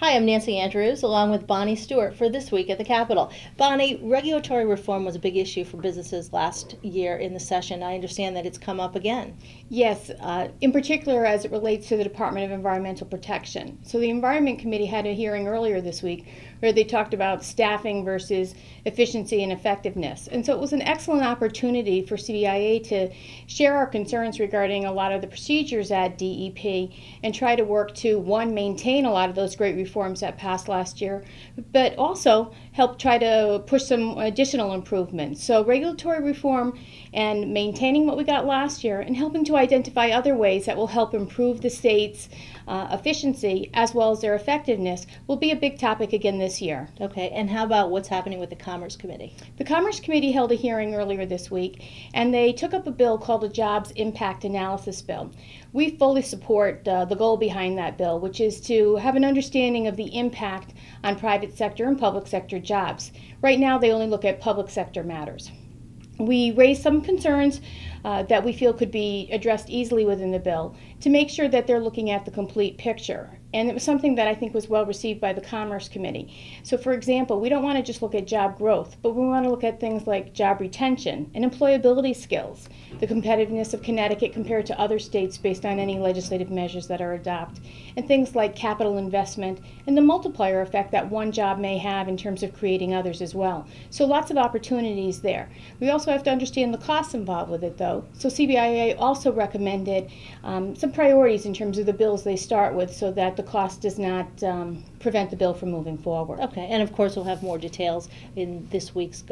Hi, I'm Nancy Andrews, along with Bonnie Stewart for This Week at the Capitol. Bonnie, regulatory reform was a big issue for businesses last year in the session. I understand that it's come up again. Yes, in particular as it relates to the Department of Environmental Protection. So the Environment Committee had a hearing earlier this week where they talked about staffing versus efficiency and effectiveness. And so it was an excellent opportunity for CBIA to share our concerns regarding a lot of the procedures at DEP and try to work to, one, maintain a lot of those great reforms that passed last year, but also help try to push some additional improvements. So regulatory reform and maintaining what we got last year and helping to identify other ways that will help improve the state's efficiency as well as their effectiveness will be a big topic again this year. Okay, and how about what's happening with the Commerce Committee? The Commerce Committee held a hearing earlier this week, and they took up a bill called the Jobs Impact Analysis Bill. We fully support the goal behind that bill, which is to have an understanding of the impact on private sector and public sector jobs. Right now, they only look at public sector matters. We raised some concerns that we feel could be addressed easily within the bill to make sure that they're looking at the complete picture. And it was something that I think was well received by the Commerce Committee. So for example, we don't want to just look at job growth, but we want to look at things like job retention and employability skills, the competitiveness of Connecticut compared to other states based on any legislative measures that are adopted, and things like capital investment and the multiplier effect that one job may have in terms of creating others as well. So lots of opportunities there. We also have to understand the costs involved with it though. So CBIA also recommended some priorities in terms of the bills they start with so that the cost does not prevent the bill from moving forward. Okay, and of course we'll have more details in this week's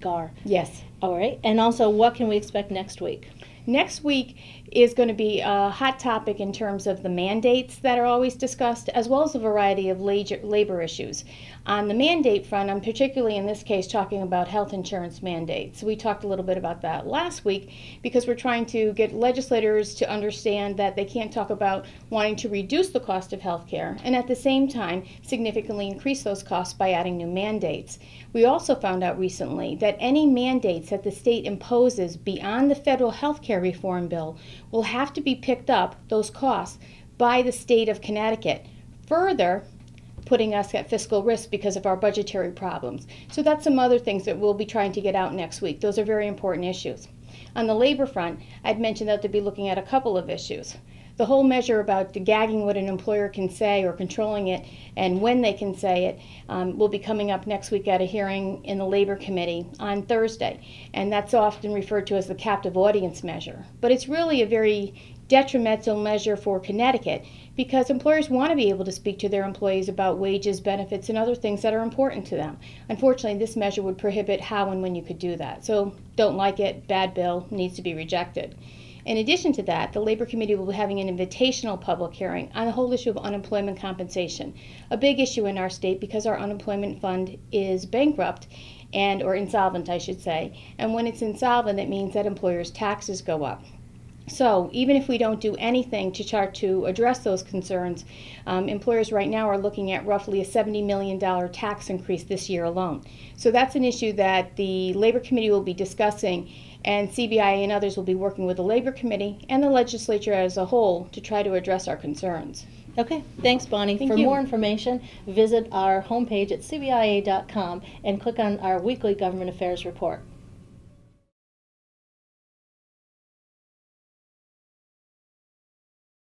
GAR. Yes. All right, and also what can we expect next week? Next week is going to be a hot topic in terms of the mandates that are always discussed, as well as a variety of labor issues. On the mandate front, I'm particularly in this case talking about health insurance mandates. We talked a little bit about that last week because we're trying to get legislators to understand that they can't talk about wanting to reduce the cost of health care and at the same time significantly increase those costs by adding new mandates. We also found out recently that any mandates that the state imposes beyond the federal health care reform bill will have to be picked up, those costs, by the state of Connecticut, further putting us at fiscal risk because of our budgetary problems. So that's some other things that we'll be trying to get out next week. Those are very important issues. On the labor front, I'd mentioned that they'll be looking at a couple of issues. The whole measure about gagging what an employer can say or controlling it and when they can say it will be coming up next week at a hearing in the Labor Committee on Thursday. And that's often referred to as the captive audience measure. But it's really a very detrimental measure for Connecticut because employers want to be able to speak to their employees about wages, benefits, and other things that are important to them. Unfortunately, this measure would prohibit how and when you could do that. So don't like it, bad bill, needs to be rejected. In addition to that, the Labor Committee will be having an invitational public hearing on the whole issue of unemployment compensation, a big issue in our state because our unemployment fund is bankrupt or insolvent, I should say. And when it's insolvent, it means that employers' taxes go up. So even if we don't do anything to try to address those concerns, employers right now are looking at roughly a $70 million tax increase this year alone. So that's an issue that the Labor Committee will be discussing, and CBIA and others will be working with the Labor Committee and the legislature as a whole to try to address our concerns. Okay, thanks Bonnie. Thank For you. more information, visit our homepage at cbia.com and click on our weekly Government Affairs report.